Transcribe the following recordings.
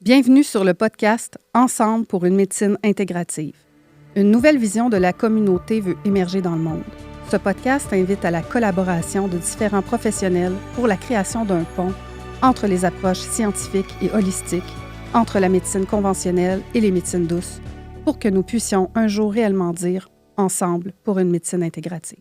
Bienvenue sur le podcast Ensemble pour une médecine intégrative. Une nouvelle vision de la communauté veut émerger dans le monde. Ce podcast invite à la collaboration de différents professionnels pour la création d'un pont entre les approches scientifiques et holistiques, entre la médecine conventionnelle et les médecines douces, pour que nous puissions un jour réellement dire Ensemble pour une médecine intégrative.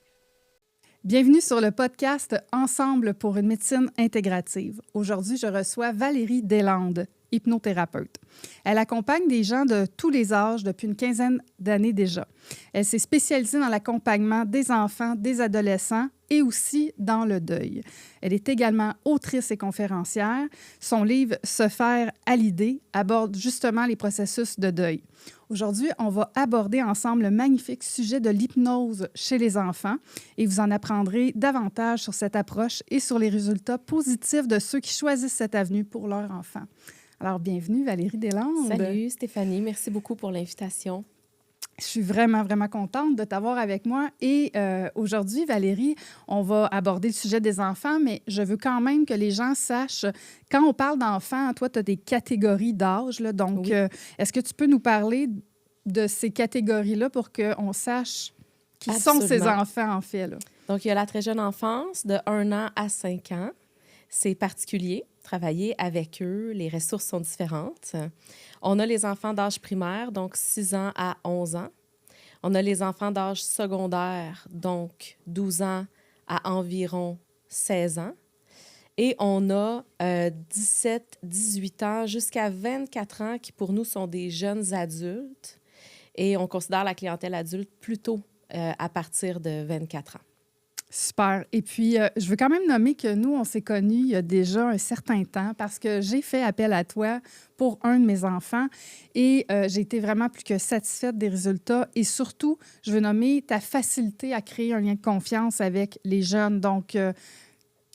Bienvenue sur le podcast Ensemble pour une médecine intégrative. Aujourd'hui, je reçois Valérie Deslandes, hypnothérapeute. Elle accompagne des gens de tous les âges depuis une quinzaine d'années déjà. Elle s'est spécialisée dans l'accompagnement des enfants, des adolescents et aussi dans le deuil. Elle est également autrice et conférencière. Son livre « Se faire à l'idée » aborde justement les processus de deuil. Aujourd'hui, on va aborder ensemble le magnifique sujet de l'hypnose chez les enfants et vous en apprendrez davantage sur cette approche et sur les résultats positifs de ceux qui choisissent cette avenue pour leur enfant. Alors, bienvenue Valérie Deslandes. Salut Stéphanie, merci beaucoup pour l'invitation. Je suis vraiment, vraiment contente de t'avoir avec moi. Et aujourd'hui, Valérie, on va aborder le sujet des enfants, mais je veux quand même que les gens sachent, quand on parle d'enfants, toi, tu as des catégories d'âge. Là, donc, Oui. Est-ce que tu peux nous parler de ces catégories-là pour qu'on sache qui sont ces enfants, en fait? Là? Donc, il y a la très jeune enfance de 1 an à 5 ans. C'est particulier, travailler avec eux, les ressources sont différentes. On a les enfants d'âge primaire, donc 6 ans à 11 ans. On a les enfants d'âge secondaire, donc 12 ans à environ 16 ans. Et on a 17, 18 ans jusqu'à 24 ans qui, pour nous, sont des jeunes adultes. Et on considère la clientèle adulte plutôt à partir de 24 ans. Super. Et puis, je veux quand même nommer que nous, on s'est connus il y a déjà un certain temps parce que j'ai fait appel à toi pour un de mes enfants et j'ai été vraiment plus que satisfaite des résultats. Et surtout, je veux nommer ta facilité à créer un lien de confiance avec les jeunes. Donc,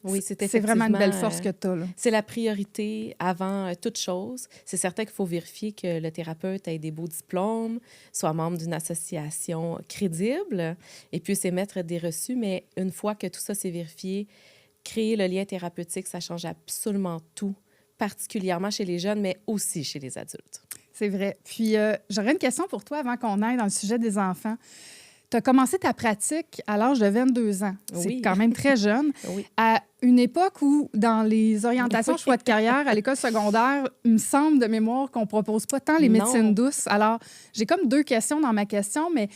oui, c'est vraiment une belle force que tu as. Là. C'est la priorité avant toute chose. C'est certain qu'il faut vérifier que le thérapeute ait des beaux diplômes, soit membre d'une association crédible et puisse émettre des reçus. Mais une fois que tout ça s'est vérifié, créer le lien thérapeutique, ça change absolument tout, particulièrement chez les jeunes, mais aussi chez les adultes. C'est vrai. Puis, j'aurais une question pour toi avant qu'on aille dans le sujet des enfants. Tu as commencé ta pratique à l'âge de 22 ans. C'est Oui. quand même très jeune. Oui. À une époque où, dans les orientations choix de carrière à l'école secondaire, il me semble de mémoire qu'on ne propose pas tant les médecines douces. Alors, j'ai comme deux questions dans ma question, mais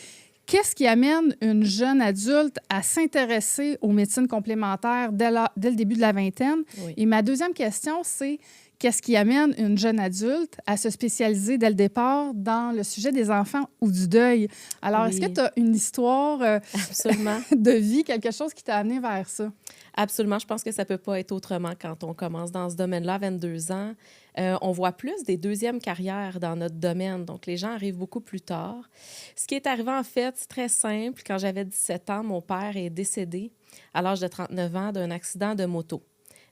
qu'est-ce qui amène une jeune adulte à s'intéresser aux médecines complémentaires dès le début de la vingtaine? Oui. Et ma deuxième question, c'est qu'est-ce qui amène une jeune adulte à se spécialiser dès le départ dans le sujet des enfants ou du deuil? Alors, Est-ce que tu as une histoire Absolument. de vie, quelque chose qui t'a amené vers ça? Absolument. Je pense que ça ne peut pas être autrement quand on commence dans ce domaine-là à 22 ans. On voit plus des deuxièmes carrières dans notre domaine. Donc, les gens arrivent beaucoup plus tard. Ce qui est arrivé, en fait, c'est très simple. Quand j'avais 17 ans, mon père est décédé à l'âge de 39 ans d'un accident de moto,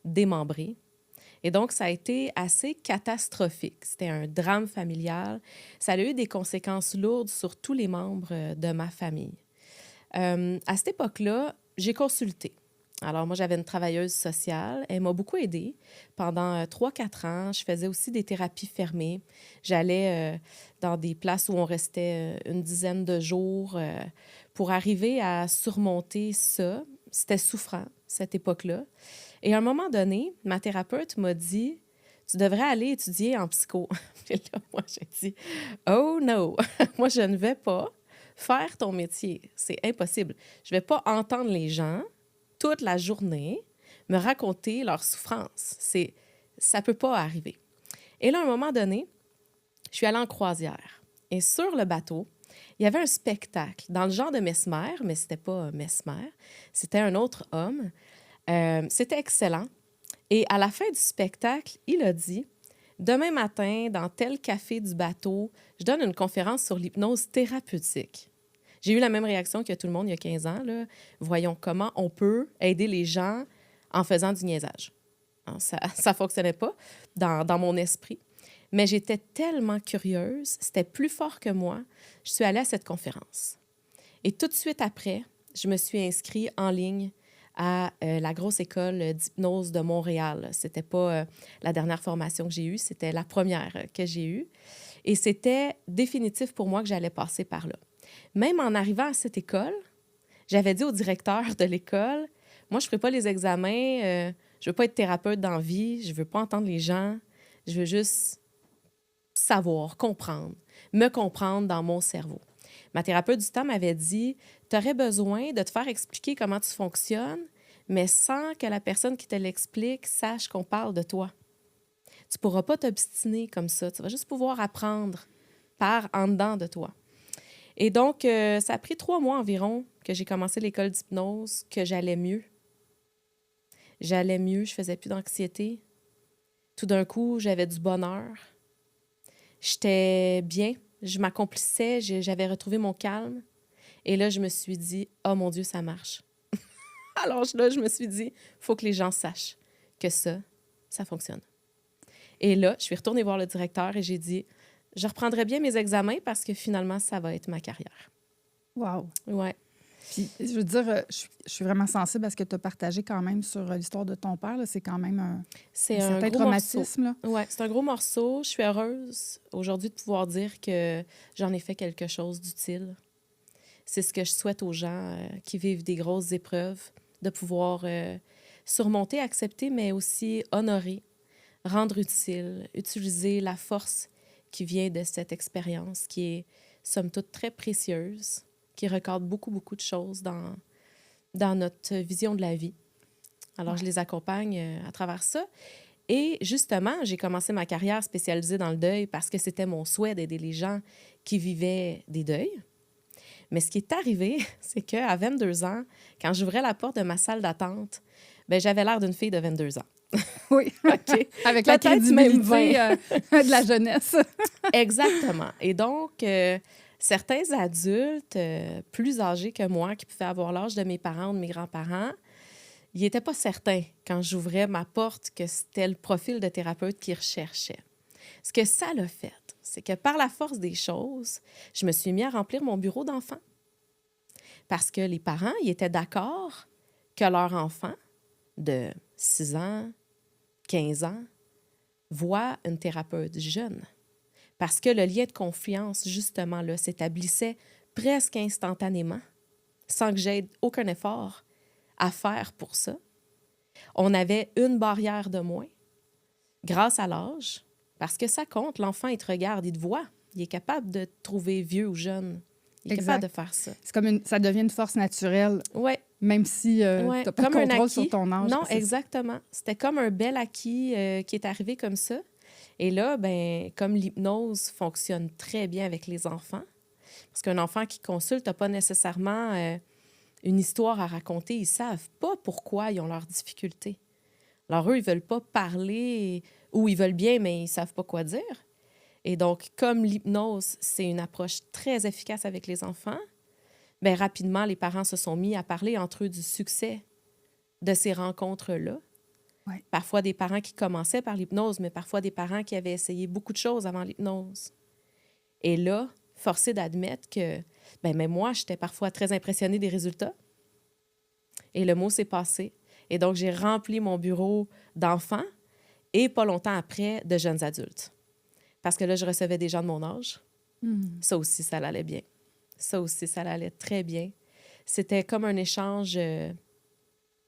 démembré. Et donc, ça a été assez catastrophique. C'était un drame familial. Ça a eu des conséquences lourdes sur tous les membres de ma famille. À cette époque-là, j'ai consulté. Alors, moi, j'avais une travailleuse sociale. Elle m'a beaucoup aidée. Pendant 3-4 ans, je faisais aussi des thérapies fermées. J'allais dans des places où on restait une dizaine de jours pour arriver à surmonter ça. C'était souffrant, cette époque-là. Et à un moment donné, ma thérapeute m'a dit « Tu devrais aller étudier en psycho. » Puis là, moi, j'ai dit « Oh no! Moi, je ne vais pas faire ton métier. C'est impossible. Je ne vais pas entendre les gens toute la journée me raconter leur souffrance. Ça ne peut pas arriver. » Et là, à un moment donné, je suis allée en croisière. Et sur le bateau, il y avait un spectacle dans le genre de Mesmer, mais ce n'était pas Mesmer. C'était un autre homme. C'était excellent. Et à la fin du spectacle, il a dit « Demain matin, dans tel café du bateau, je donne une conférence sur l'hypnose thérapeutique. » J'ai eu la même réaction que tout le monde il y a 15 ans. Là. Voyons comment on peut aider les gens en faisant du niaisage. Alors, ça ne fonctionnait pas dans mon esprit. Mais j'étais tellement curieuse, c'était plus fort que moi. Je suis allée à cette conférence. Et tout de suite après, je me suis inscrite en ligne à la grosse école d'hypnose de Montréal. C'était pas la dernière formation que j'ai eue, c'était la première que j'ai eue. Et c'était définitif pour moi que j'allais passer par là. Même en arrivant à cette école, j'avais dit au directeur de l'école, moi, je ne ferai pas les examens, je ne veux pas être thérapeute dans la vie, je ne veux pas entendre les gens, je veux juste savoir, comprendre, me comprendre dans mon cerveau. Ma thérapeute du temps m'avait dit, tu aurais besoin de te faire expliquer comment tu fonctionnes, mais sans que la personne qui te l'explique sache qu'on parle de toi. Tu ne pourras pas t'obstiner comme ça. Tu vas juste pouvoir apprendre par en dedans de toi. Et donc, ça a pris 3 mois environ que j'ai commencé l'école d'hypnose, que j'allais mieux. J'allais mieux, je faisais plus d'anxiété. Tout d'un coup, j'avais du bonheur. J'étais bien, je m'accomplissais, j'avais retrouvé mon calme. Et là, je me suis dit, « Oh mon Dieu, ça marche. » Alors là, je me suis dit, « Il faut que les gens sachent que ça fonctionne. » Et là, je suis retournée voir le directeur et j'ai dit, « Je reprendrai bien mes examens parce que finalement, ça va être ma carrière. » Wow! Ouais. Puis, je veux dire, je suis vraiment sensible à ce que tu as partagé quand même sur l'histoire de ton père. Là. C'est quand même un certain gros traumatisme. Oui, c'est un gros morceau. Je suis heureuse aujourd'hui de pouvoir dire que j'en ai fait quelque chose d'utile. C'est ce que je souhaite aux gens qui vivent des grosses épreuves, de pouvoir surmonter, accepter, mais aussi honorer, rendre utile, utiliser la force qui vient de cette expérience qui est, somme toute, très précieuse, qui recadre beaucoup, beaucoup de choses dans notre vision de la vie. Alors, je les accompagne à travers ça. Et justement, j'ai commencé ma carrière spécialisée dans le deuil parce que c'était mon souhait d'aider les gens qui vivaient des deuils. Mais ce qui est arrivé, c'est qu'à 22 ans, quand j'ouvrais la porte de ma salle d'attente, bien, j'avais l'air d'une fille de 22 ans. Oui, OK. Avec la crédibilité de la jeunesse. Exactement. Et donc, certains adultes plus âgés que moi, qui pouvaient avoir l'âge de mes parents ou de mes grands-parents, ils n'étaient pas certains, quand j'ouvrais ma porte, que c'était le profil de thérapeute qu'ils recherchaient. Ce que ça l'a fait, c'est que par la force des choses, je me suis mis à remplir mon bureau d'enfants. Parce que les parents, ils étaient d'accord que leur enfant de 6 ans, 15 ans, voit une thérapeute jeune. Parce que le lien de confiance, justement, là, s'établissait presque instantanément, sans que j'aie aucun effort à faire pour ça. On avait une barrière de moins grâce à l'âge, parce que ça compte. L'enfant, il te regarde, il te voit. Il est capable de te trouver vieux ou jeune. Il est capable de faire ça. C'est comme ça devient une force naturelle. Oui. Même si tu n'as pas de contrôle sur ton âge. Non, exactement. C'était comme un bel acquis qui est arrivé comme ça. Et là, ben, comme l'hypnose fonctionne très bien avec les enfants, parce qu'un enfant qui consulte n'a pas nécessairement une histoire à raconter. Ils ne savent pas pourquoi ils ont leurs difficultés. Alors, eux, ils ne veulent pas parler, ou ils veulent bien, mais ils ne savent pas quoi dire. Et donc, comme l'hypnose, c'est une approche très efficace avec les enfants, bien, rapidement, les parents se sont mis à parler entre eux du succès de ces rencontres-là. Ouais. Parfois des parents qui commençaient par l'hypnose, mais parfois des parents qui avaient essayé beaucoup de choses avant l'hypnose. Et là, forcé d'admettre que, bien, même moi, j'étais parfois très impressionnée des résultats. Et le mot s'est passé. Et donc, j'ai rempli mon bureau d'enfants et pas longtemps après, de jeunes adultes. Parce que là, je recevais des gens de mon âge. Ça aussi, ça allait bien. Ça aussi, ça allait très bien. C'était comme un échange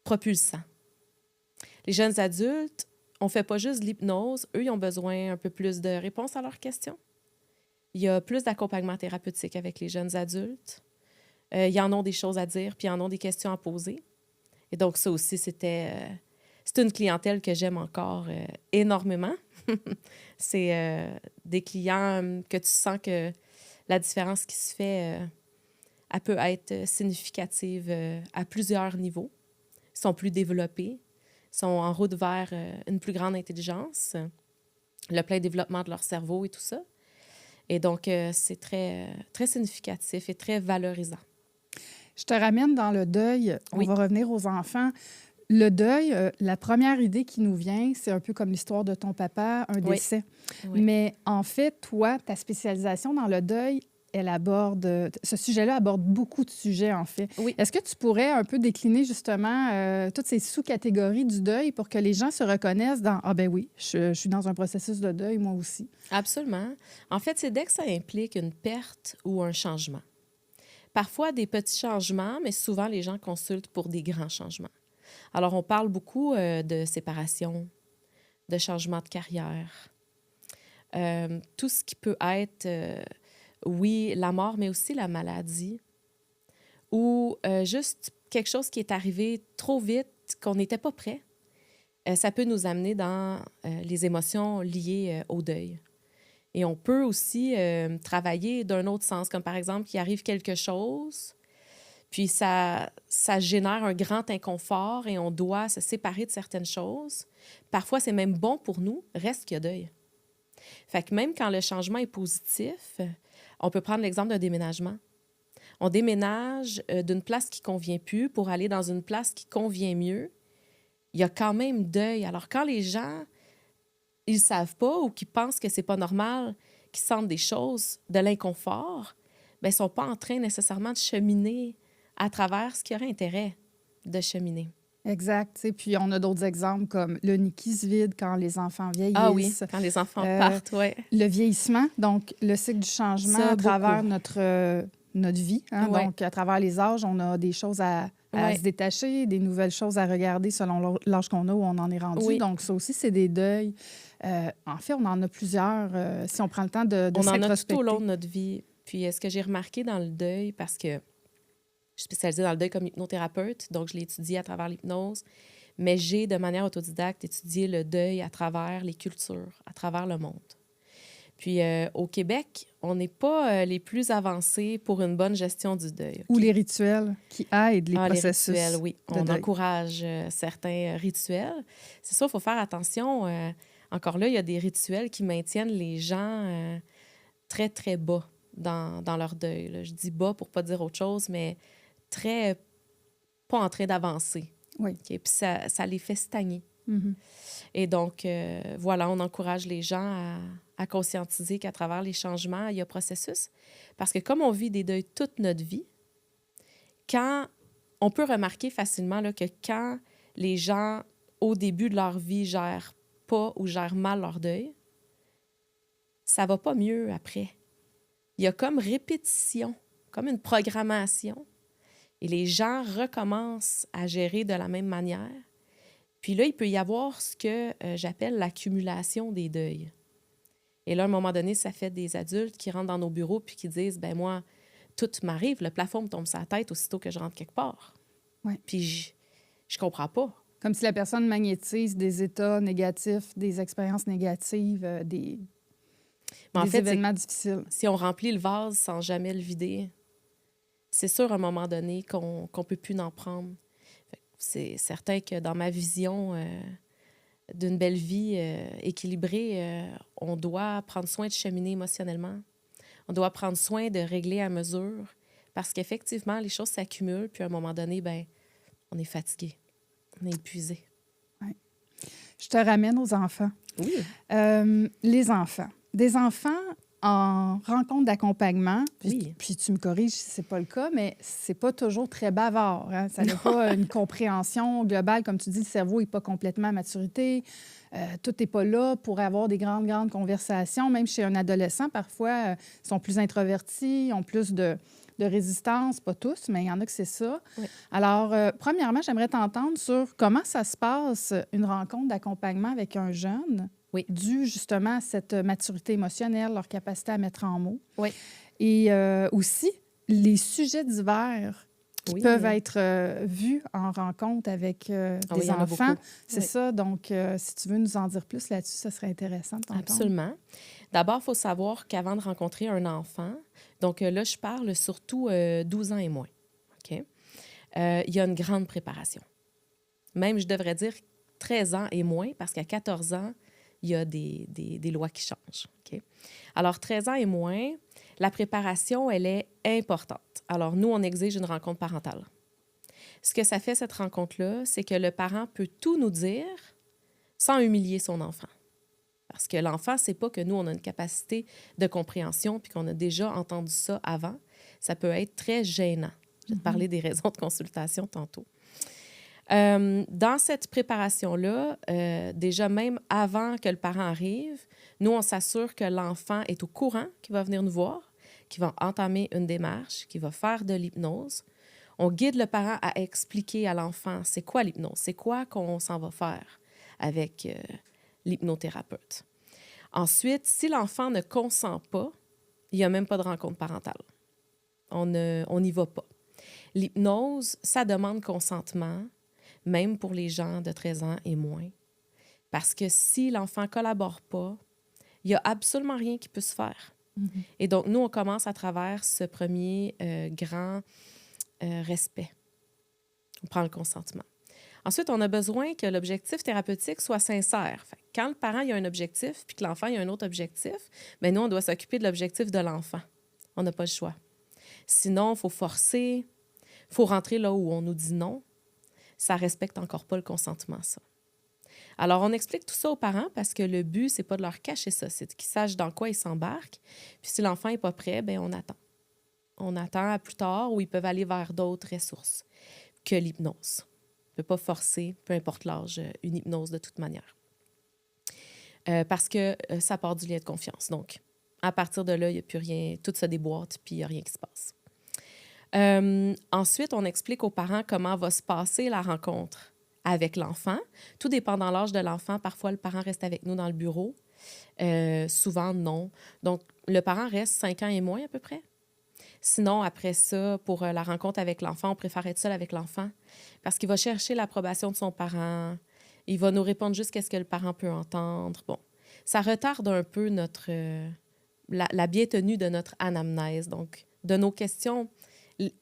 propulsant. Les jeunes adultes, on ne fait pas juste de l'hypnose. Eux, ils ont besoin un peu plus de réponses à leurs questions. Il y a plus d'accompagnement thérapeutique avec les jeunes adultes. Ils en ont des choses à dire, puis ils en ont des questions à poser. Et donc, ça aussi, c'est une clientèle que j'aime encore énormément. C'est des clients que tu sens que la différence qui se fait, elle peut être significative à plusieurs niveaux. Ils sont plus développés, sont en route vers une plus grande intelligence, le plein développement de leur cerveau et tout ça. Et donc, c'est très, très significatif et très valorisant. Je te ramène dans le deuil. Oui. On va revenir aux enfants. Le deuil, la première idée qui nous vient, c'est un peu comme l'histoire de ton papa, un décès. Oui. Mais en fait, toi, ta spécialisation dans le deuil, ce sujet-là aborde beaucoup de sujets, en fait. Oui, Est-ce que tu pourrais un peu décliner justement toutes ces sous-catégories du deuil pour que les gens se reconnaissent dans « Ah ben oui, je suis dans un processus de deuil, moi aussi. absolument. En fait, c'est dès que ça implique une perte ou un changement. Parfois des petits changements, mais souvent les gens consultent pour des grands changements. Alors, on parle beaucoup de séparation, de changement de carrière, tout ce qui peut être, oui, la mort, mais aussi la maladie, ou juste quelque chose qui est arrivé trop vite, qu'on n'était pas prêt. Ça peut nous amener dans les émotions liées au deuil. Et on peut aussi travailler d'un autre sens, comme par exemple, qu'il arrive quelque chose, puis ça génère un grand inconfort et on doit se séparer de certaines choses. Parfois, c'est même bon pour nous, reste qu'il y a deuil. Fait que même quand le changement est positif, on peut prendre l'exemple d'un déménagement. On déménage d'une place qui convient plus pour aller dans une place qui convient mieux. Il y a quand même deuil. Alors, quand les gens, ils savent pas ou qui pensent que c'est pas normal, qui sentent des choses, de l'inconfort, bien, ils sont pas en train nécessairement de cheminer à travers ce qui aurait intérêt de cheminer. Exact. Tu sais, puis on a d'autres exemples comme le nid qui se vide quand les enfants Ah oui, vieillissent. quand les enfants Euh, partent, oui. Le vieillissement, donc le cycle du changement Ça, à travers beaucoup. notre vie. Hein. Ouais. Donc, à travers les âges, on a des choses à Ouais. se détacher, des nouvelles choses à regarder selon l'âge qu'on a, où on en est rendu. Oui. Donc, ça aussi, c'est des deuils. En fait, on en a plusieurs si on prend le temps de On en a tout s'introspecter. au long de notre vie. Puis, ce que j'ai remarqué dans le deuil, parce que je suis spécialisée dans le deuil comme hypnothérapeute, donc je l'ai étudié à travers l'hypnose, mais j'ai, de manière autodidacte, étudié le deuil à travers les cultures, à travers le monde. Puis, au Québec, on n'est pas les plus avancés pour une bonne gestion du deuil. Ou OK? les rituels qui aident les Les processus rituels, oui. de On deuil. encourage certains rituels. C'est sûr, il faut faire attention. Encore là, il y a des rituels qui maintiennent les gens très, très bas dans leur deuil, là. Je dis bas pour pas dire autre chose, mais très pas en train d'avancer. Oui. OK? Puis ça les fait stagner. Mhm. Et donc, voilà, on encourage les gens à conscientiser qu'à travers les changements, il y a processus. Parce que comme on vit des deuils toute notre vie, quand on peut remarquer facilement là, que quand les gens, au début de leur vie, gèrent pas ou gèrent mal leur deuil, ça va pas mieux après. Il y a comme répétition, comme une programmation. Et les gens recommencent à gérer de la même manière. Puis là, il peut y avoir ce que j'appelle l'accumulation des deuils. Et là, à un moment donné, ça fait des adultes qui rentrent dans nos bureaux puis qui disent, ben moi, tout m'arrive, le plafond me tombe sur la tête aussitôt que je rentre quelque part. Ouais. Puis je comprends pas. Comme si la personne magnétise des états négatifs, des expériences négatives, des Mais en fait, événements difficiles. si on remplit le vase sans jamais le vider, c'est sûr à un moment donné qu'on peut plus en prendre. C'est certain que dans ma vision d'une belle vie équilibrée, on doit prendre soin de cheminer émotionnellement. On doit prendre soin de régler à mesure parce qu'effectivement, les choses s'accumulent, puis à un moment donné, ben, on est fatigué, on est épuisé. Ouais. Je te ramène aux enfants. Oui. Les enfants. Des enfants en rencontre d'accompagnement, Oui. puis tu me corriges si ce n'est pas le cas, mais c'est pas toujours très bavard. Hein? Ça n'a pas une compréhension globale. Comme tu dis, le cerveau n'est pas complètement à maturité. Tout n'est pas là pour avoir des grandes conversations. Même chez un adolescent, parfois, ils sont plus introvertis, ont plus de résistance. Pas tous, mais il y en a que c'est ça. Oui. Alors, premièrement, j'aimerais t'entendre sur comment ça se passe, une rencontre d'accompagnement avec un jeune. Oui. Dû justement à cette maturité émotionnelle, leur capacité à mettre en mots. Oui. Et aussi, les sujets divers qui peuvent être vus en rencontre avec des enfants. C'est ça. Donc, si tu veux nous en dire plus là-dessus, ça serait intéressant de t'entendre. Absolument. D'abord, il faut savoir qu'avant de rencontrer un enfant, donc là, je parle surtout 12 ans et moins, OK? Il y a une grande préparation. Même, je devrais dire 13 ans et moins, parce qu'à 14 ans, il y a des lois qui changent. OK? Alors, 13 ans et moins, la préparation, elle est importante. Alors, nous, on exige une rencontre parentale. Ce que ça fait, cette rencontre-là, c'est que le parent peut tout nous dire sans humilier son enfant. Parce que l'enfant, c'est pas que nous, on a une capacité de compréhension puis qu'on a déjà entendu ça avant. Ça peut être très gênant. Je vais te parler des raisons de consultation tantôt. Dans cette préparation-là, déjà même avant que le parent arrive, nous, on s'assure que l'enfant est au courant qu'il va venir nous voir, qu'il va entamer une démarche, qu'il va faire de l'hypnose. On guide le parent à expliquer à l'enfant c'est quoi l'hypnose, c'est quoi qu'on s'en va faire avec l'hypnothérapeute. Ensuite, si l'enfant ne consent pas, il n'y a même pas de rencontre parentale. On n'y va pas. L'hypnose, ça demande consentement, même pour les gens de 13 ans et moins. Parce que si l'enfant ne collabore pas, il n'y a absolument rien qui peut se faire. Et donc, nous, on commence à travers ce premier grand respect. On prend le consentement. Ensuite, on a besoin que l'objectif thérapeutique soit sincère. Fait que quand le parent il a un objectif puis que l'enfant il a un autre objectif, bien, nous, on doit s'occuper de l'objectif de l'enfant. On n'a pas le choix. Sinon, il faut forcer, il faut rentrer là où on nous dit non. Ça ne respecte encore pas le consentement, ça. Alors, on explique tout ça aux parents parce que le but, c'est pas de leur cacher ça, c'est qu'ils sachent dans quoi ils s'embarquent. Puis si l'enfant n'est pas prêt, bien, on attend. On attend à plus tard où ils peuvent aller vers d'autres ressources que l'hypnose. On ne peut pas forcer, peu importe l'âge, une hypnose de toute manière. Parce que ça part du lien de confiance. Donc, à partir de là, il n'y a plus rien, tout se déboîte, puis il n'y a rien qui se passe. Ensuite, on explique aux parents comment va se passer la rencontre avec l'enfant. Tout dépendant de l'âge de l'enfant. Parfois, le parent reste avec nous dans le bureau. Souvent, non. Donc, le parent reste 5 ans et moins à peu près. Sinon, après ça, pour la rencontre avec l'enfant, on préfère être seul avec l'enfant parce qu'il va chercher l'approbation de son parent. Il va nous répondre juste qu'est-ce que le parent peut entendre. Bon, ça retarde un peu la bien tenue de notre anamnèse, donc de nos questions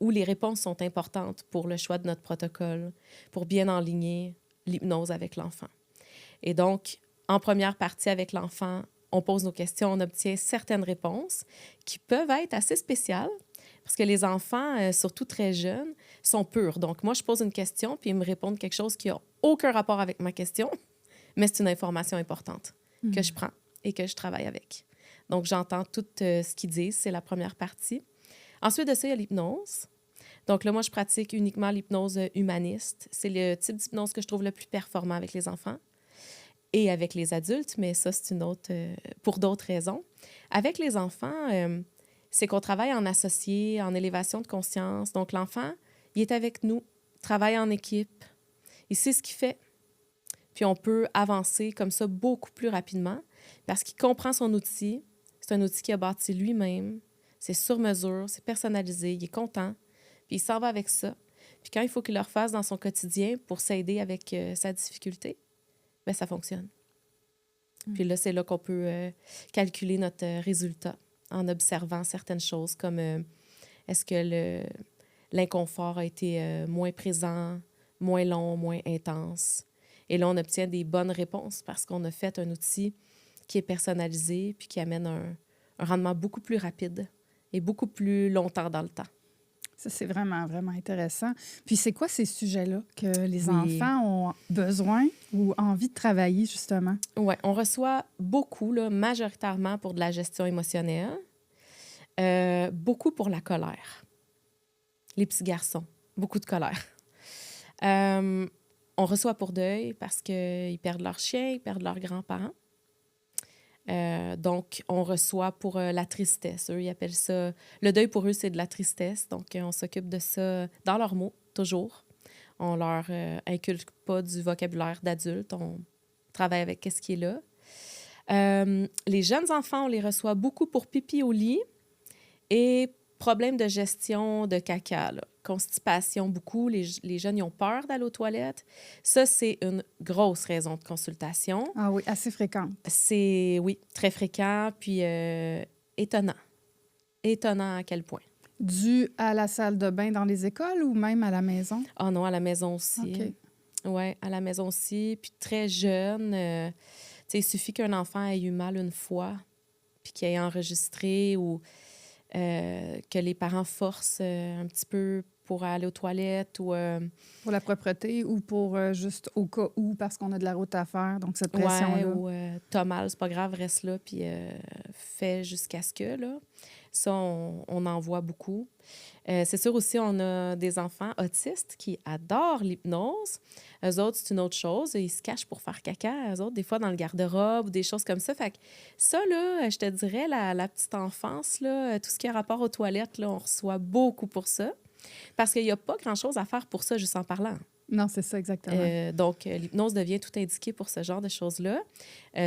où les réponses sont importantes pour le choix de notre protocole, pour bien enligner l'hypnose avec l'enfant. Et donc, en première partie avec l'enfant, on pose nos questions, on obtient certaines réponses qui peuvent être assez spéciales parce que les enfants, surtout très jeunes, sont purs. Donc, moi, je pose une question puis ils me répondent quelque chose qui n'a aucun rapport avec ma question, mais c'est une information importante que je prends et que je travaille avec. Donc, j'entends tout ce qu'ils disent. C'est la première partie. Ensuite de ça, il y a l'hypnose. Donc là, moi, je pratique uniquement l'hypnose humaniste. C'est le type d'hypnose que je trouve le plus performant avec les enfants et avec les adultes, mais ça, c'est une autre, pour d'autres raisons. Avec les enfants, c'est qu'on travaille en associé, en élévation de conscience. Donc, l'enfant, il est avec nous, travaille en équipe, il sait ce qu'il fait. Puis, on peut avancer comme ça beaucoup plus rapidement parce qu'il comprend son outil. C'est un outil qu'il a bâti lui-même. C'est sur mesure, c'est personnalisé, il est content, puis il s'en va avec ça. Puis quand il faut qu'il le refasse dans son quotidien pour s'aider avec sa difficulté, bien, ça fonctionne. Puis là, c'est là qu'on peut calculer notre résultat en observant certaines choses comme est-ce que l'inconfort a été moins présent, moins long, moins intense. Et là, on obtient des bonnes réponses parce qu'on a fait un outil qui est personnalisé puis qui amène un rendement beaucoup plus rapide et beaucoup plus longtemps dans le temps. Ça, c'est vraiment, vraiment intéressant. Puis, c'est quoi ces sujets-là que les enfants ont besoin ou envie de travailler, justement? Oui, on reçoit beaucoup, là, majoritairement pour de la gestion émotionnelle, beaucoup pour la colère. Les petits garçons, beaucoup de colère. On reçoit pour deuil parce qu'ils perdent leur chien, ils perdent leurs grands-parents. Donc, on reçoit pour la tristesse. Eux, ils appellent ça... Le deuil, pour eux, c'est de la tristesse. Donc, on s'occupe de ça dans leurs mots, toujours. On leur inculque pas du vocabulaire d'adulte. On travaille avec ce qui est là. Les jeunes enfants, on les reçoit beaucoup pour pipi au lit et problèmes de gestion de caca, là. Constipation, beaucoup. Les jeunes, ils ont peur d'aller aux toilettes. Ça, c'est une grosse raison de consultation. Ah oui, assez fréquente. C'est, oui, très fréquent, puis étonnant. Étonnant à quel point. Dû à la salle de bain dans les écoles ou même à la maison? Ah non, à la maison aussi. OK. Oui, à la maison aussi. Puis très jeune, il suffit qu'un enfant ait eu mal une fois, puis qu'il ait enregistré ou que les parents forcent un petit peu pour aller aux toilettes ou... Pour la propreté ou pour juste au cas où, parce qu'on a de la route à faire, donc cette pression-là. ou t'as mal, c'est pas grave, reste là, puis fais jusqu'à ce que, là. Ça, on en voit beaucoup. C'est sûr aussi, on a des enfants autistes qui adorent l'hypnose. Eux autres, c'est une autre chose. Ils se cachent pour faire caca, eux autres, des fois dans le garde-robe ou des choses comme ça. Fait que ça, là, je te dirais, la petite enfance, là, tout ce qui a rapport aux toilettes, là, on reçoit beaucoup pour ça. Parce qu'il n'y a pas grand-chose à faire pour ça, juste en parlant. Non, c'est ça, exactement. Donc, l'hypnose devient tout indiqué pour ce genre de choses-là.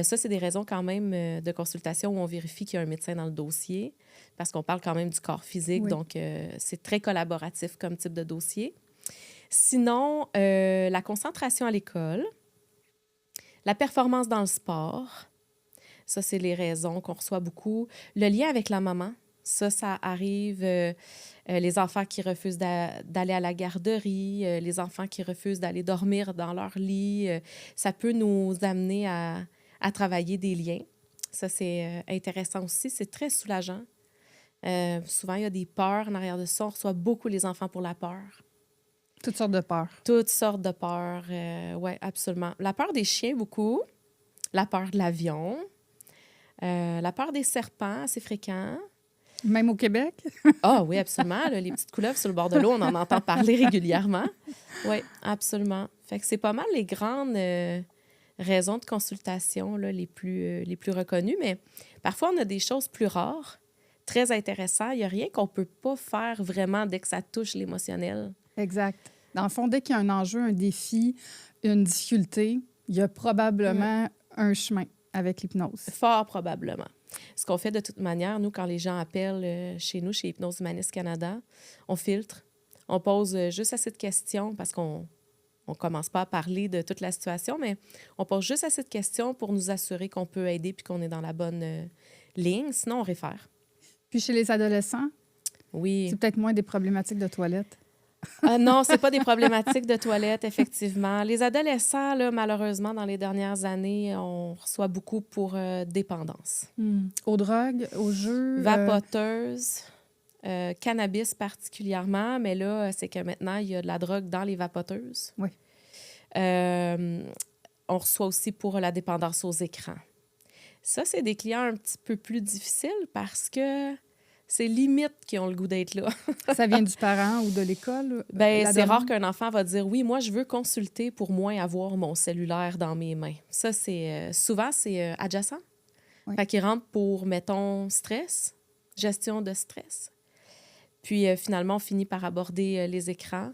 Ça, c'est des raisons quand même de consultation où on vérifie qu'il y a un médecin dans le dossier, parce qu'on parle quand même du corps physique, Oui. donc c'est très collaboratif comme type de dossier. Sinon, la concentration à l'école, la performance dans le sport, ça, c'est les raisons qu'on reçoit beaucoup. Le lien avec la maman, ça arrive. Les enfants qui refusent d'aller à la garderie, les enfants qui refusent d'aller dormir dans leur lit, ça peut nous amener à travailler des liens. Ça, c'est intéressant aussi. C'est très soulageant. Souvent, il y a des peurs en arrière de ça. On reçoit beaucoup les enfants pour la peur. Toutes sortes de peurs. Toutes sortes de peurs, oui, absolument. La peur des chiens, beaucoup. La peur de l'avion. La peur des serpents, assez fréquent. Même au Québec? Ah oui, absolument. Là, les petites couleuvres sur le bord de l'eau, on en entend parler régulièrement. Oui, absolument. Fait que c'est pas mal les grandes raisons de consultation là, les plus reconnues, mais parfois, on a des choses plus rares, très intéressantes. Il n'y a rien qu'on ne peut pas faire vraiment dès que ça touche l'émotionnel. Exact. Dans le fond, dès qu'il y a un enjeu, un défi, une difficulté, il y a probablement un chemin avec l'hypnose. Fort probablement. Ce qu'on fait de toute manière, nous, quand les gens appellent chez nous, chez Hypnose Humaniste Canada, on filtre, on pose juste assez de questions parce qu'on ne commence pas à parler de toute la situation, mais on pose juste assez de questions pour nous assurer qu'on peut aider puis qu'on est dans la bonne ligne. Sinon, on réfère. Puis chez les adolescents, oui. C'est peut-être moins des problématiques de toilette. Non, c'est pas des problématiques de toilette, effectivement. Les adolescents, là, malheureusement, dans les dernières années, on reçoit beaucoup pour dépendance. Aux drogues, aux jeux. Vapoteuses, cannabis particulièrement, mais là, c'est que maintenant, il y a de la drogue dans les vapoteuses. Oui. On reçoit aussi pour la dépendance aux écrans. Ça, c'est des clients un petit peu plus difficiles parce que c'est limite qui ont le goût d'être là. Ça vient du parent ou de l'école? Bien, c'est rare qu'un enfant va dire « Oui, moi, je veux consulter pour moins avoir mon cellulaire dans mes mains. » Ça, c'est souvent, c'est adjacent. Oui. Fait qu'il rentre pour, mettons, stress, gestion de stress. Puis, finalement, on finit par aborder les écrans.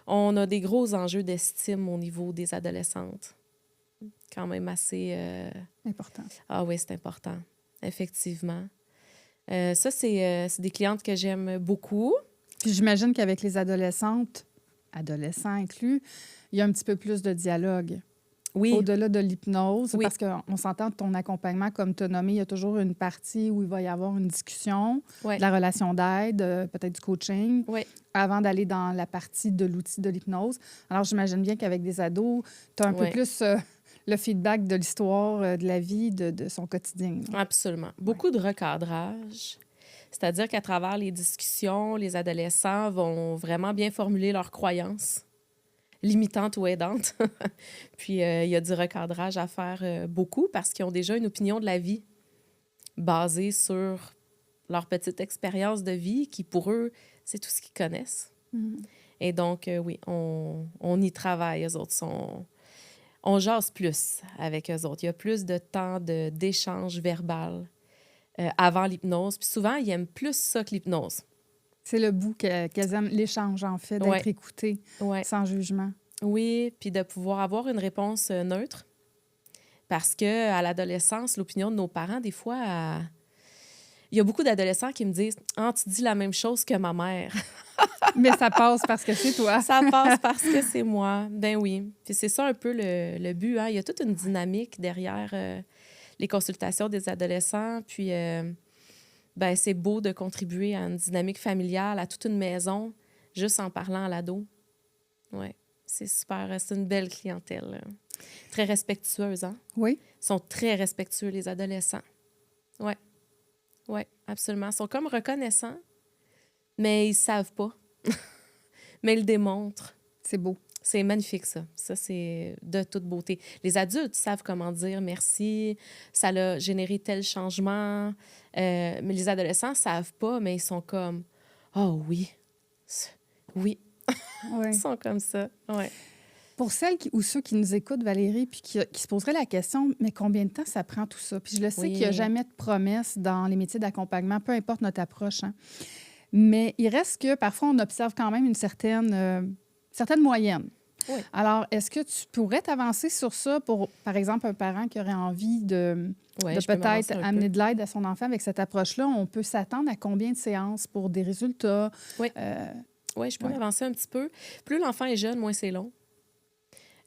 On a des gros enjeux d'estime au niveau des adolescentes. Quand même assez... Important. Ah oui, c'est important, effectivement. Ça, c'est des clientes que j'aime beaucoup. Puis j'imagine qu'avec les adolescentes, adolescents inclus, il y a un petit peu plus de dialogue. Oui. Au-delà de l'hypnose, Oui. parce qu'on s'entend de ton accompagnement, comme tu as nommé, il y a toujours une partie où il va y avoir une discussion, Ouais. de la relation d'aide, peut-être du coaching, Oui. avant d'aller dans la partie de l'outil de l'hypnose. Alors, j'imagine bien qu'avec des ados, tu as un peu plus le feedback de l'histoire, de la vie, de son quotidien. Là. Absolument. Beaucoup de recadrage. C'est-à-dire qu'à travers les discussions, les adolescents vont vraiment bien formuler leurs croyances, limitantes ou aidantes. Puis, il y a du recadrage à faire beaucoup parce qu'ils ont déjà une opinion de la vie basée sur leur petite expérience de vie qui, pour eux, c'est tout ce qu'ils connaissent. Et donc, oui, on y travaille. Eux autres on jase plus avec eux autres. Il y a plus de temps d'échange verbal avant l'hypnose. Puis souvent, ils aiment plus ça que l'hypnose. C'est le bout qu'elles aiment, l'échange, en fait, d'être écoutées sans jugement. Oui, puis de pouvoir avoir une réponse neutre. Parce qu'à l'adolescence, l'opinion de nos parents, des fois, il y a beaucoup d'adolescents qui me disent « Ah, tu dis la même chose que ma mère. » Mais ça passe parce que c'est toi. Ça passe parce que c'est moi. Ben oui. Puis c'est ça un peu le but. Hein? Il y a toute une dynamique derrière les consultations des adolescents. Puis ben, c'est beau de contribuer à une dynamique familiale, à toute une maison, juste en parlant à l'ado. Oui, c'est super. C'est une belle clientèle. Très respectueuse, hein? Oui. Ils sont très respectueux, les adolescents. Oui. Oui, absolument. Ils sont comme reconnaissants, mais ils ne savent pas. mais il démontre. C'est beau. C'est magnifique, ça. Ça, c'est de toute beauté. Les adultes savent comment dire merci, ça a généré tel changement, mais les adolescents ne savent pas, mais ils sont comme « Oh oui, oui. » Ils sont comme ça, ouais. Pour celles ou ceux qui nous écoutent, Valérie, puis qui se poseraient la question, mais combien de temps ça prend tout ça? Puis je le sais qu'il n'y a jamais de promesse dans les métiers d'accompagnement, peu importe notre approche, hein. Mais il reste que parfois, on observe quand même une certaine moyenne. Oui. Alors, est-ce que tu pourrais t'avancer sur ça pour, par exemple, un parent qui aurait envie de peut-être amener de l'aide à son enfant avec cette approche-là? On peut s'attendre à combien de séances pour des résultats? Oui, je peux m'avancer un petit peu. Plus l'enfant est jeune, moins c'est long.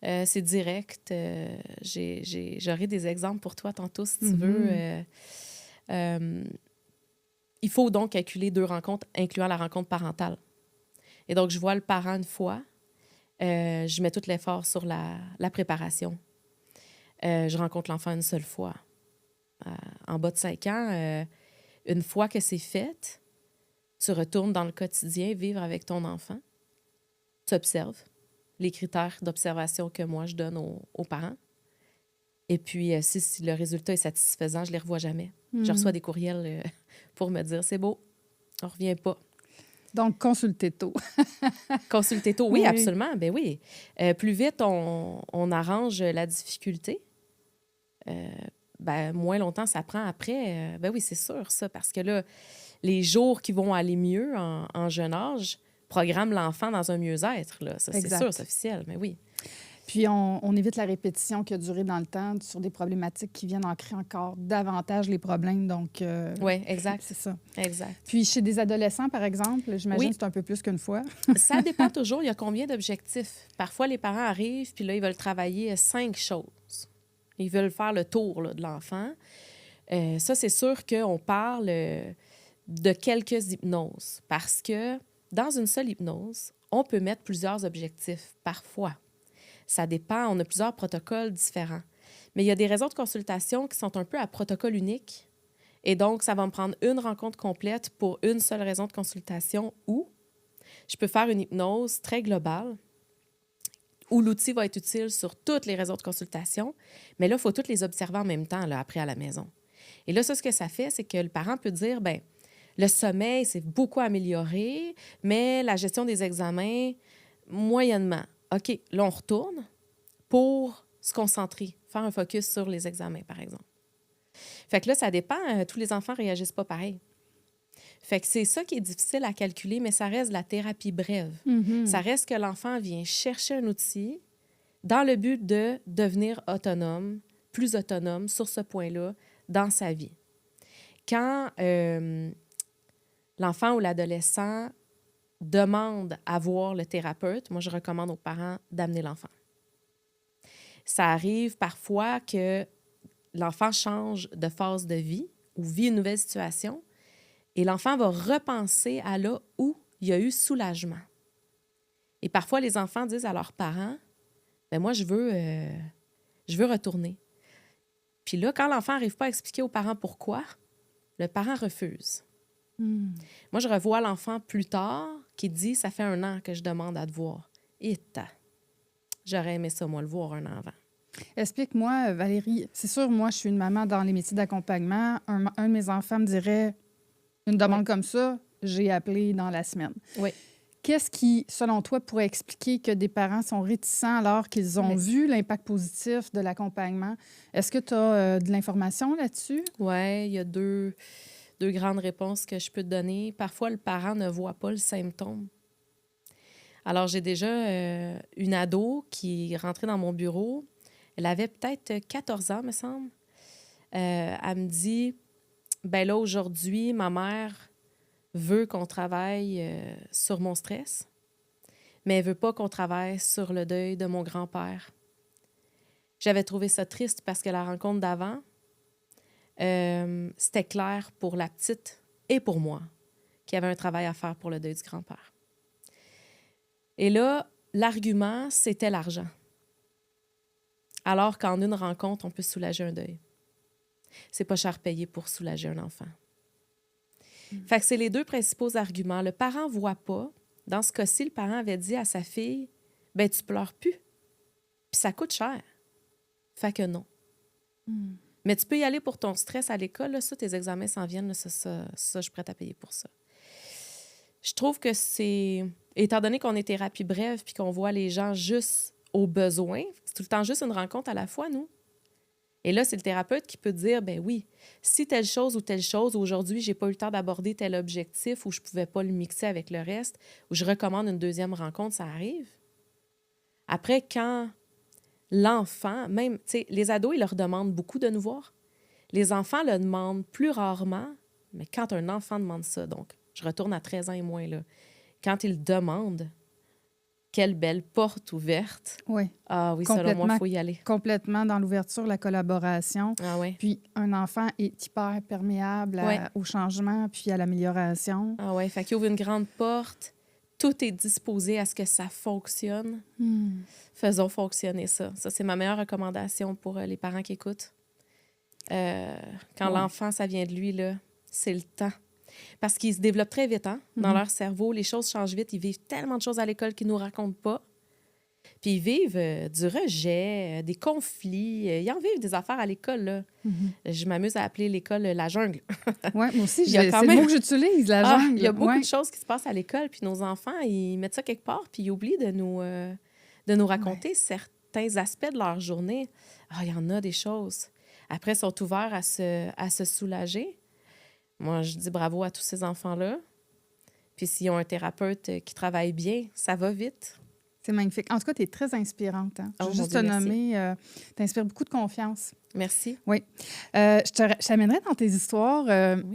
C'est direct. J'aurai des exemples pour toi tantôt, si tu veux. Il faut donc calculer 2 rencontres, incluant la rencontre parentale. Et donc, je vois le parent une fois. Je mets tout l'effort sur la préparation. Je rencontre l'enfant une seule fois. En bas de 5 ans, une fois que c'est fait, tu retournes dans le quotidien, vivre avec ton enfant. Tu observes les critères d'observation que moi, je donne aux parents. Et puis, si le résultat est satisfaisant, je ne les revois jamais. Je reçois des courriels pour me dire « C'est beau, on ne revient pas ». Donc, consulter tôt. Consulter tôt, oui, absolument. Ben oui. Plus vite on arrange la difficulté, moins longtemps ça prend après. Ben oui, c'est sûr, ça, parce que là, les jours qui vont aller mieux en jeune âge programment l'enfant dans un mieux-être. Là. Ça, c'est sûr, c'est officiel, mais oui. Puis, on évite la répétition qui a duré dans le temps sur des problématiques qui viennent ancrer encore davantage les problèmes. Donc, oui, exact. C'est ça. Exact. Puis, chez des adolescents, par exemple, j'imagine que c'est un peu plus qu'une fois. Ça dépend toujours. Il y a combien d'objectifs? Parfois, les parents arrivent, puis là, ils veulent travailler 5 choses. Ils veulent faire le tour là, de l'enfant. Ça, c'est sûr qu'on parle de quelques hypnoses parce que dans une seule hypnose, on peut mettre plusieurs objectifs parfois. Ça dépend, on a plusieurs protocoles différents. Mais il y a des raisons de consultation qui sont un peu à protocole unique. Et donc, ça va me prendre une rencontre complète pour une seule raison de consultation ou je peux faire une hypnose très globale où l'outil va être utile sur toutes les raisons de consultation. Mais là, il faut toutes les observer en même temps, là, après à la maison. Et là, ça, ce que ça fait, c'est que le parent peut dire, bien, le sommeil s'est beaucoup amélioré, mais la gestion des examens, moyennement. OK, là, on retourne pour se concentrer, faire un focus sur les examens, par exemple. Fait que là, ça dépend. Tous les enfants ne réagissent pas pareil. Fait que c'est ça qui est difficile à calculer, mais ça reste de la thérapie brève. Ça reste que l'enfant vient chercher un outil dans le but de devenir autonome, plus autonome sur ce point-là dans sa vie. Quand l'enfant ou l'adolescent demande à voir le thérapeute, moi, je recommande aux parents d'amener l'enfant. Ça arrive parfois que l'enfant change de phase de vie ou vit une nouvelle situation et l'enfant va repenser à là où il y a eu soulagement. Et parfois, les enfants disent à leurs parents, « Bien, moi, je veux retourner. » Puis là, quand l'enfant n'arrive pas à expliquer aux parents pourquoi, le parent refuse. Moi, je revois l'enfant plus tard qui dit « Ça fait 1 an que je demande à te voir. » Et j'aurais aimé ça, moi, le voir 1 an avant. Explique-moi, Valérie. C'est sûr, moi, je suis une maman dans les métiers d'accompagnement. Un de mes enfants me dirait une demande comme ça, j'ai appelé dans la semaine. Oui. Qu'est-ce qui, selon toi, pourrait expliquer que des parents sont réticents alors qu'ils ont vu l'impact positif de l'accompagnement? Est-ce que tu as de l'information là-dessus? Oui, il y a deux grandes réponses que je peux te donner. Parfois, le parent ne voit pas le symptôme. Alors, j'ai déjà une ado qui est rentrée dans mon bureau. Elle avait peut-être 14 ans, me semble. Elle me dit, « Ben là, aujourd'hui, ma mère veut qu'on travaille sur mon stress, mais elle veut pas qu'on travaille sur le deuil de mon grand-père. » J'avais trouvé ça triste parce que la rencontre d'avant, c'était clair pour la petite et pour moi qu'il y avait un travail à faire pour le deuil du grand-père. Et là, l'argument, c'était l'argent. Alors qu'en une rencontre, on peut soulager un deuil. C'est pas cher payé pour soulager un enfant. Fait que c'est les 2 principaux arguments. Le parent voit pas Dans ce cas-ci, le parent avait dit à sa fille, « Ben, tu pleures plus. » Puis ça coûte cher. Fait que non. Mais tu peux y aller pour ton stress à l'école. Là, ça, tes examens s'en viennent. Là, ça, je suis prête à payer pour ça. Je trouve que c'est... Étant donné qu'on est thérapie brève puis qu'on voit les gens juste aux besoins, c'est tout le temps juste une rencontre à la fois, nous. Et là, c'est le thérapeute qui peut dire, ben oui, si telle chose, aujourd'hui, j'ai pas eu le temps d'aborder tel objectif ou je pouvais pas le mixer avec le reste, ou je recommande une deuxième rencontre, ça arrive. Après, quand l'enfant, même, tu sais, les ados, ils leur demandent beaucoup de nous voir. Les enfants le demandent plus rarement, mais quand un enfant demande ça, donc, je retourne à 13 ans et moins, là, quand il demande, quelle belle porte ouverte. Oui. Ah oui, selon moi, il faut y aller. Complètement dans l'ouverture, la collaboration. Ah oui. Puis un enfant est hyper perméable au changement puis à l'amélioration. Ah oui, fait qu'il ouvre une grande porte. Tout est disposé à ce que ça fonctionne. Faisons fonctionner ça. Ça, c'est ma meilleure recommandation pour les parents qui écoutent. Quand l'enfant, ça vient de lui, là, c'est le temps. Parce qu'ils se développent très vite, hein, dans leur cerveau. Les choses changent vite. Ils vivent tellement de choses à l'école qu'ils ne nous racontent pas. Puis ils vivent du rejet, des conflits. Ils en vivent des affaires à l'école, là. Je m'amuse à appeler l'école la jungle. Oui, moi aussi, c'est le mot que j'utilise, la jungle. Il y a beaucoup de choses qui se passent à l'école. Puis nos enfants, ils mettent ça quelque part, puis ils oublient de nous raconter certains aspects de leur journée. Ah, il y en a des choses. Après, ils sont ouverts à se soulager. Moi, je dis bravo à tous ces enfants-là. Puis s'ils ont un thérapeute qui travaille bien, ça va vite. C'est magnifique. En tout cas, tu es très inspirante. Hein? Je veux juste te nommer. Tu inspires beaucoup de confiance. Merci. Oui. Je t'amènerai dans tes histoires.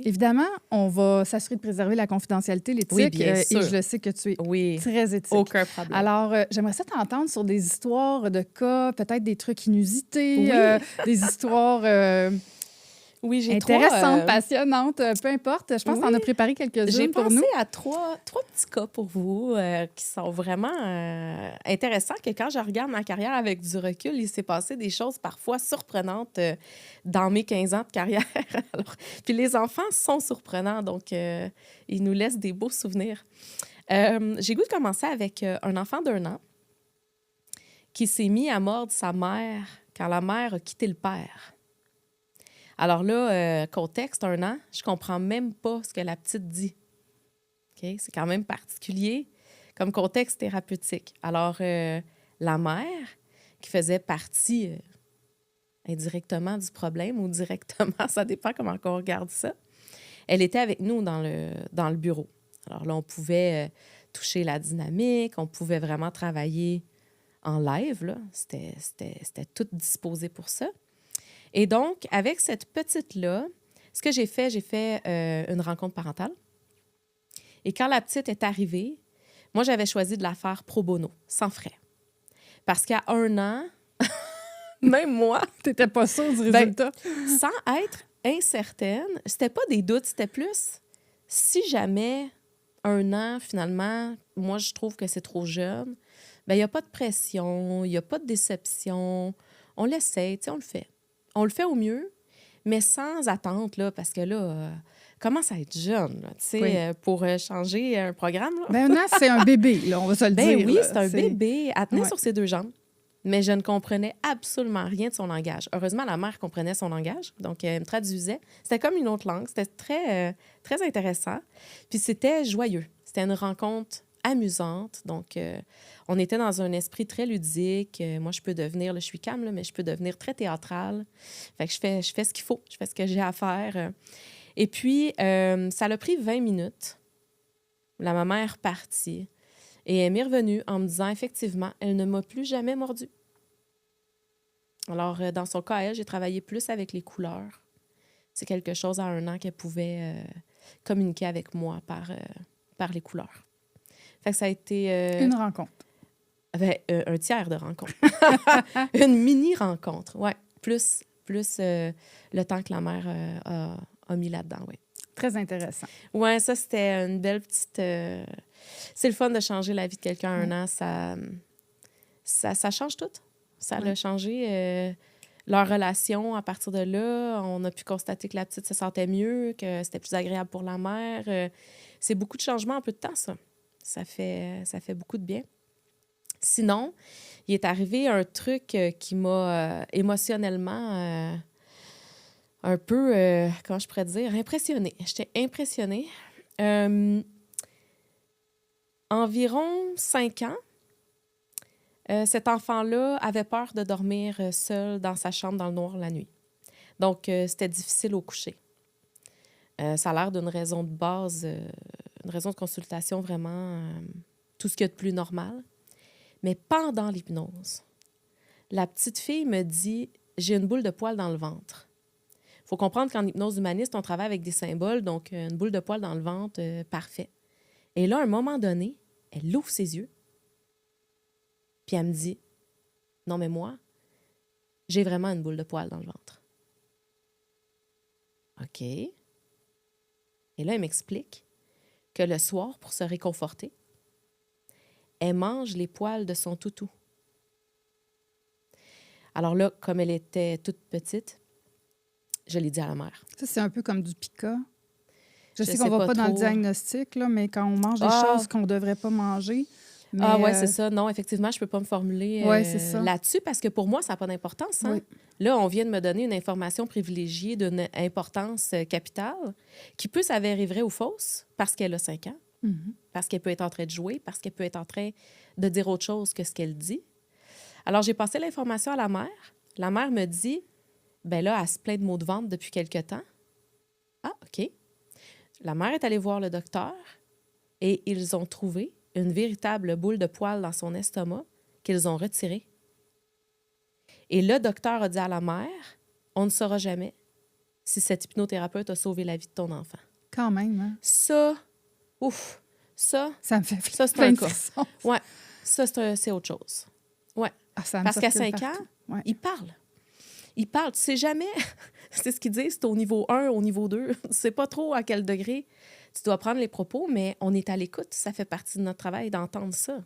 Évidemment, on va s'assurer de préserver la confidentialité, l'éthique. Oui, bien sûr. Et je le sais que tu es très éthique. Aucun problème. Alors, j'aimerais ça t'entendre sur des histoires de cas, peut-être des trucs inusités, des histoires... Oui, j'ai intéressantes, passionnantes, peu importe. Je pense que tu en as préparé quelques-unes pour nous. J'ai pensé à trois petits cas pour vous qui sont vraiment intéressants, que quand je regarde ma carrière avec du recul, il s'est passé des choses parfois surprenantes dans mes 15 ans de carrière. Alors, puis les enfants sont surprenants, donc ils nous laissent des beaux souvenirs. J'ai goût de commencer avec un enfant d'1 an qui s'est mis à mordre sa mère quand la mère a quitté le père. Alors là, contexte, 1 an, je comprends même pas ce que la petite dit. Okay? C'est quand même particulier comme contexte thérapeutique. Alors, la mère, qui faisait partie indirectement du problème ou directement, ça dépend comment on regarde ça, elle était avec nous dans le bureau. Alors là, on pouvait toucher la dynamique, on pouvait vraiment travailler en live, là. C'était tout disposé pour ça. Et donc, avec cette petite-là, ce que j'ai fait une rencontre parentale. Et quand la petite est arrivée, moi, j'avais choisi de la faire pro bono, sans frais. Parce qu'à 1 an, même moi... T'étais pas sûre du résultat? Sans être incertaine, c'était pas des doutes, c'était plus... Si jamais 1 an, finalement, moi, je trouve que c'est trop jeune, bien, il n'y a pas de pression, il n'y a pas de déception. On l'essaie, tu sais, on le fait. On le fait au mieux, mais sans attente, là, parce que là, commence à être jeune, tu sais, pour changer un programme. Là. Ben, 1 an, c'est un bébé, là, on va se le dire. Oui, là. c'est un bébé. Elle tenait sur ses 2 jambes, mais je ne comprenais absolument rien de son langage. Heureusement, la mère comprenait son langage, donc elle me traduisait. C'était comme une autre langue. C'était très, très intéressant. Puis c'était joyeux. C'était une rencontre amusante. Donc, on était dans un esprit très ludique. Moi, je peux devenir, là, je suis calme, là, mais je peux devenir très théâtrale. Fait que je fais ce qu'il faut. Je fais ce que j'ai à faire. Et puis, ça l'a pris 20 minutes. La maman est repartie. Et elle m'est revenue en me disant, effectivement, elle ne m'a plus jamais mordu. Alors, dans son cas, elle, j'ai travaillé plus avec les couleurs. C'est quelque chose à 1 an qu'elle pouvait communiquer avec moi par les couleurs. Fait que ça a été... Une rencontre. Un tiers de rencontre. Une mini-rencontre, oui. Plus le temps que la mère a mis là-dedans, oui. Très intéressant. Oui, ça, c'était une belle petite... C'est le fun de changer la vie de quelqu'un à 1 an. Ça change tout. Ça l'a changé. Leur relation, à partir de là, on a pu constater que la petite se sentait mieux, que c'était plus agréable pour la mère. C'est beaucoup de changements en peu de temps, ça. Ça fait beaucoup de bien. Sinon, il est arrivé un truc qui m'a émotionnellement un peu, comment je pourrais dire, impressionnée. J'étais impressionnée. Environ 5 ans, cet enfant-là avait peur de dormir seul dans sa chambre dans le noir la nuit. Donc, c'était difficile au coucher. Ça a l'air d'une raison de base, une raison de consultation vraiment tout ce qu'il y a de plus normal. Mais pendant l'hypnose, la petite fille me dit « J'ai une boule de poil dans le ventre ». Il faut comprendre qu'en hypnose humaniste, on travaille avec des symboles, donc une boule de poil dans le ventre, parfait. Et là, à un moment donné, elle ouvre ses yeux, puis elle me dit « Non, mais moi, j'ai vraiment une boule de poil dans le ventre. » OK. Et là, elle m'explique que le soir, pour se réconforter, elle mange les poils de son toutou. Alors là, comme elle était toute petite, je l'ai dit à la mère. Ça, c'est un peu comme du pica. Je sais sais qu'on ne va pas dans le trop. diagnostic, là, mais quand on mange des choses qu'on ne devrait pas manger. Mais, oui, c'est ça. Non, effectivement, je ne peux pas me formuler c'est ça. là-dessus parce que pour moi, ça n'a pas d'importance. Hein? Oui. Là, on vient de me donner une information privilégiée d'une importance capitale qui peut s'avérer vraie ou fausse parce qu'elle a 5 ans, parce qu'elle peut être en train de jouer, parce qu'elle peut être en train de dire autre chose que ce qu'elle dit. Alors, j'ai passé l'information à la mère. La mère me dit, ben là, elle se plaint de maux de ventre depuis quelque temps. Ah, OK. La mère est allée voir le docteur et ils ont trouvé une véritable boule de poil dans son estomac qu'ils ont retirée. Et le docteur a dit à la mère, on ne saura jamais si cet hypnothérapeute a sauvé la vie de ton enfant. Quand même, hein? Ça me fait ça c'est un cas. Ouais, ça, c'est autre chose. Ouais. Parce qu'à 5 ans, il parle. Il parle. Tu sais jamais, c'est ce qu'ils disent, c'est au niveau 1, au niveau 2. Tu sais pas trop à quel degré tu dois prendre les propos, mais on est à l'écoute. Ça fait partie de notre travail d'entendre ça.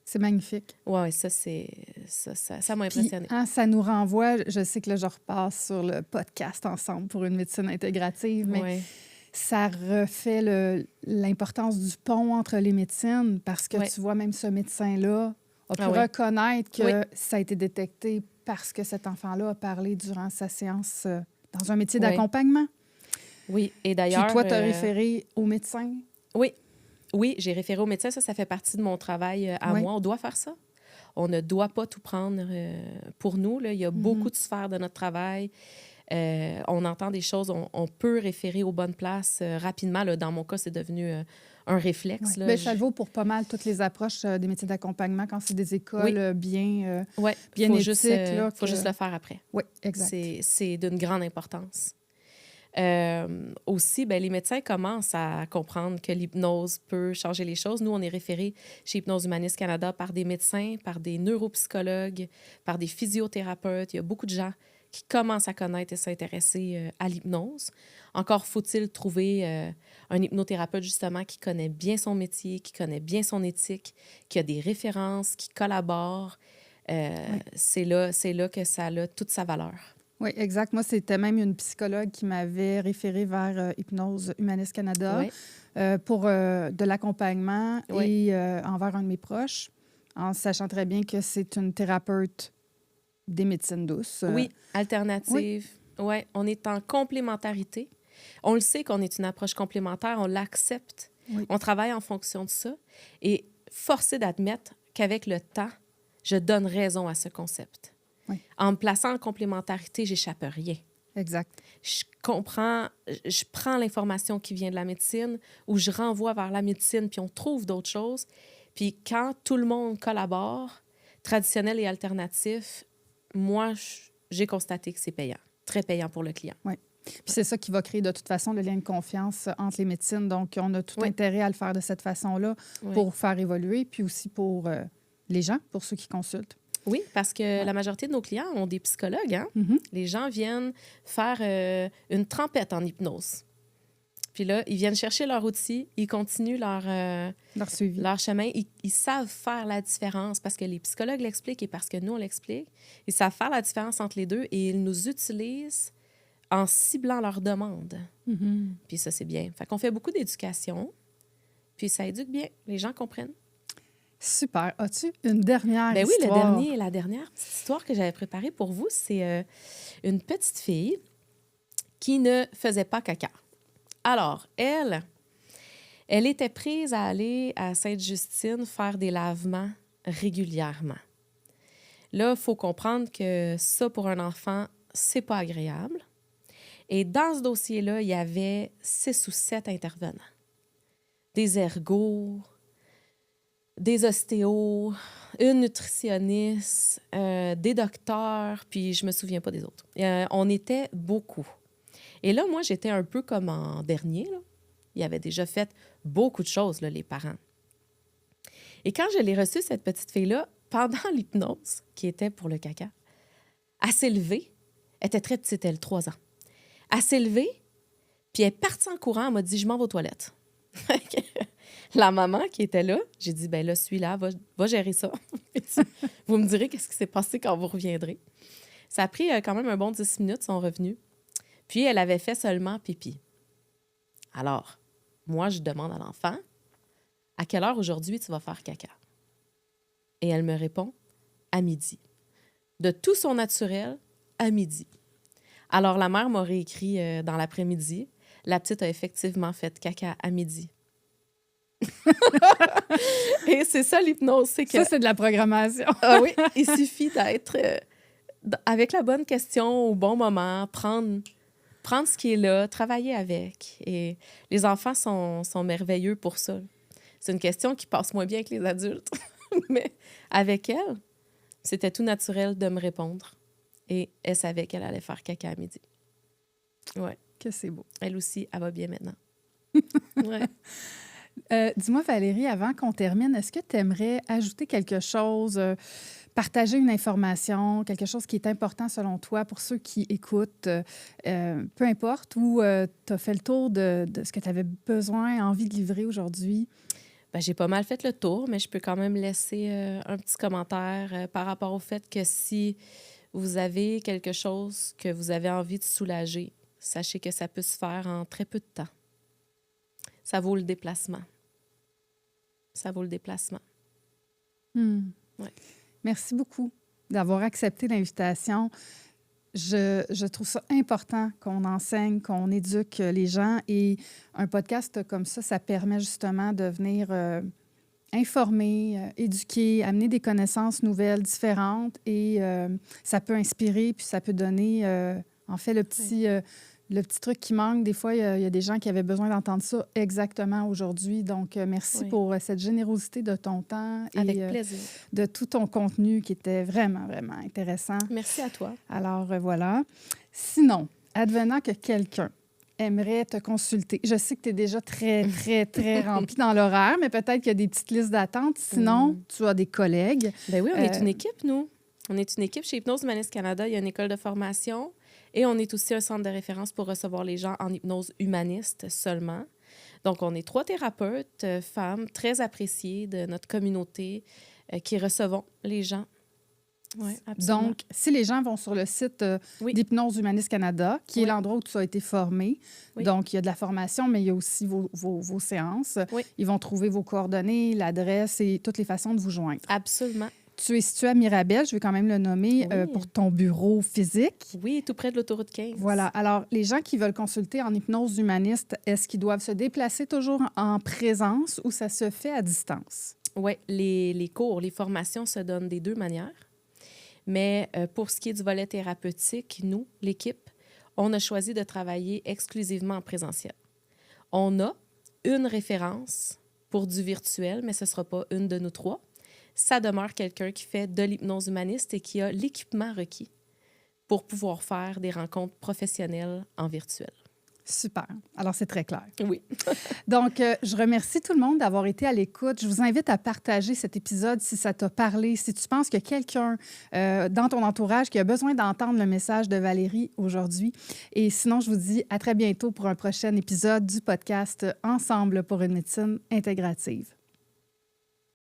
C'est magnifique. Oui, ça m'a impressionné. Puis, ça nous renvoie, je sais que là, je repasse sur le podcast Ensemble pour une médecine intégrative, mais ça refait l'importance du pont entre les médecines parce que tu vois, même ce médecin-là a pu reconnaître que ça a été détecté parce que cet enfant-là a parlé durant sa séance dans un métier d'accompagnement. Oui, et d'ailleurs... Puis toi, tu as référé au médecin? Oui, j'ai référé au médecin. Ça fait partie de mon travail à moi. On doit faire ça. On ne doit pas tout prendre pour nous. Là. Il y a beaucoup de sphères de notre travail. On entend des choses. On peut référer aux bonnes places rapidement. Là. Dans mon cas, c'est devenu un réflexe. Là. Bien, ça le vaut pour pas mal toutes les approches des métiers d'accompagnement quand c'est des écoles bien éthiques. Il faut juste le faire après. Oui, exact. C'est d'une grande importance. Aussi, les médecins commencent à comprendre que l'hypnose peut changer les choses. Nous, on est référés chez Hypnose Humaniste Canada par des médecins, par des neuropsychologues, par des physiothérapeutes. Il y a beaucoup de gens qui commencent à connaître et s'intéresser à l'hypnose. Encore faut-il trouver un hypnothérapeute, justement, qui connaît bien son métier, qui connaît bien son éthique, qui a des références, qui collabore. C'est là que ça a toute sa valeur. Oui, exact. Moi, c'était même une psychologue qui m'avait référé vers Hypnose Humaniste Canada pour de l'accompagnement et envers un de mes proches, en sachant très bien que c'est une thérapeute des médecines douces. Oui, alternative. Oui, on est en complémentarité. On le sait qu'on est une approche complémentaire, on l'accepte. Oui. On travaille en fonction de ça. Et force est d'admettre qu'avec le temps, je donne raison à ce concept. Oui. En me plaçant en complémentarité, j'échappe à rien. Exact. Je prends l'information qui vient de la médecine ou je renvoie vers la médecine, puis on trouve d'autres choses. Puis quand tout le monde collabore, traditionnel et alternatif, moi, j'ai constaté que c'est payant, très payant pour le client. Oui. Puis c'est ça qui va créer de toute façon le lien de confiance entre les médecines. Donc, on a tout intérêt à le faire de cette façon-là pour faire évoluer, puis aussi pour les gens, pour ceux qui consultent. Oui, parce que la majorité de nos clients ont des psychologues. Hein? Mm-hmm. Les gens viennent faire une trempette en hypnose. Puis là, ils viennent chercher leur outil, ils continuent leur chemin. Ils savent faire la différence parce que les psychologues l'expliquent et parce que nous, on l'explique. Ils savent faire la différence entre les deux et ils nous utilisent en ciblant leurs demandes. Mm-hmm. Puis ça, c'est bien. Fait qu'on fait beaucoup d'éducation. Puis ça éduque bien, les gens comprennent. Super. As-tu une dernière Ben oui, histoire? la dernière petite histoire que j'avais préparée pour vous, c'est une petite fille qui ne faisait pas caca. Alors, elle était prise à aller à Sainte-Justine faire des lavements régulièrement. Là, il faut comprendre que ça, pour un enfant, c'est pas agréable. Et dans ce dossier-là, il y avait 6 ou 7 intervenants. Des ergots, des ostéos, une nutritionniste, des docteurs, puis je me souviens pas des autres. On était beaucoup. Et là, moi, j'étais un peu comme en dernier, là. Ils avaient déjà fait beaucoup de choses, là, les parents. Et quand je l'ai reçue, cette petite fille-là, pendant l'hypnose, qui était pour le caca, elle s'est levée. Elle était très petite, elle, 3 ans. Elle s'est levée, puis elle est partie en courant. Elle m'a dit « Je m'en vais aux toilettes. » La maman qui était là, j'ai dit « Ben là, celui-là, va gérer ça. Vous me direz qu'est-ce qui s'est passé quand vous reviendrez. » Ça a pris quand même un bon 10 minutes, son revenu. Puis, elle avait fait seulement pipi. Alors, moi, je demande à l'enfant « À quelle heure aujourd'hui tu vas faire caca? » Et elle me répond « À midi. » De tout son naturel, à midi. Alors, la mère m'aurait écrit dans l'après-midi. La petite a effectivement fait caca à midi. Et c'est ça l'hypnose, c'est que... Ça, c'est de la programmation. Ah oui, il suffit d'être avec la bonne question au bon moment, prendre ce qui est là, travailler avec. Et les enfants sont merveilleux pour ça. C'est une question qui passe moins bien avec les adultes. Mais avec elle, c'était tout naturel de me répondre. Et elle savait qu'elle allait faire caca à midi. Ouais. Que c'est beau. Elle aussi, elle va bien maintenant. Ouais. Dis-moi, Valérie, avant qu'on termine, est-ce que tu aimerais ajouter quelque chose, partager une information, quelque chose qui est important selon toi pour ceux qui écoutent, peu importe, ou tu as fait le tour de ce que tu avais besoin, envie de livrer aujourd'hui? Ben, j'ai pas mal fait le tour, mais je peux quand même laisser un petit commentaire par rapport au fait que si vous avez quelque chose que vous avez envie de soulager, sachez que ça peut se faire en très peu de temps. Ça vaut le déplacement. Ça vaut le déplacement. Ouais. Merci beaucoup d'avoir accepté l'invitation. Je trouve ça important qu'on enseigne, qu'on éduque les gens. Et un podcast comme ça permet justement de venir informer, éduquer, amener des connaissances nouvelles, différentes. Et ça peut inspirer, puis ça peut donner, en fait, le petit truc qui manque. Des fois, il y a des gens qui avaient besoin d'entendre ça exactement aujourd'hui. Donc, merci pour cette générosité de ton temps Avec et plaisir. de tout ton contenu qui était vraiment, vraiment intéressant. Merci à toi. Alors, voilà. Sinon, advenant que quelqu'un aimerait te consulter, je sais que tu es déjà très, très, très rempli dans l'horaire, mais peut-être qu'il y a des petites listes d'attente. Sinon, tu as des collègues. Ben oui, on est une équipe, nous. On est une équipe chez Hypnose Humaniste Canada. Il y a une école de formation et on est aussi un centre de référence pour recevoir les gens en hypnose humaniste seulement. Donc, on est 3 thérapeutes, femmes, très appréciées de notre communauté qui recevons les gens. Oui, absolument. Donc, si les gens vont sur le site d'Hypnose Humaniste Canada, qui est l'endroit où tu as été formé, donc il y a de la formation, mais il y a aussi vos séances. Ils vont trouver vos coordonnées, l'adresse et toutes les façons de vous joindre. Absolument. Tu es situé à Mirabel, je vais quand même le nommer, pour ton bureau physique. Oui, tout près de l'autoroute 15. Voilà. Alors, les gens qui veulent consulter en hypnose humaniste, est-ce qu'ils doivent se déplacer toujours en présence ou ça se fait à distance? Oui, les cours, les formations se donnent des 2 manières. Mais pour ce qui est du volet thérapeutique, nous, l'équipe, on a choisi de travailler exclusivement en présentiel. On a une référence pour du virtuel, mais ce ne sera pas une de nous 3. Ça demeure quelqu'un qui fait de l'hypnose humaniste et qui a l'équipement requis pour pouvoir faire des rencontres professionnelles en virtuel. Super. Alors, c'est très clair. Oui. Donc, je remercie tout le monde d'avoir été à l'écoute. Je vous invite à partager cet épisode si ça t'a parlé, si tu penses qu'il y a quelqu'un dans ton entourage qui a besoin d'entendre le message de Valérie aujourd'hui. Et sinon, je vous dis à très bientôt pour un prochain épisode du podcast Ensemble pour une médecine intégrative.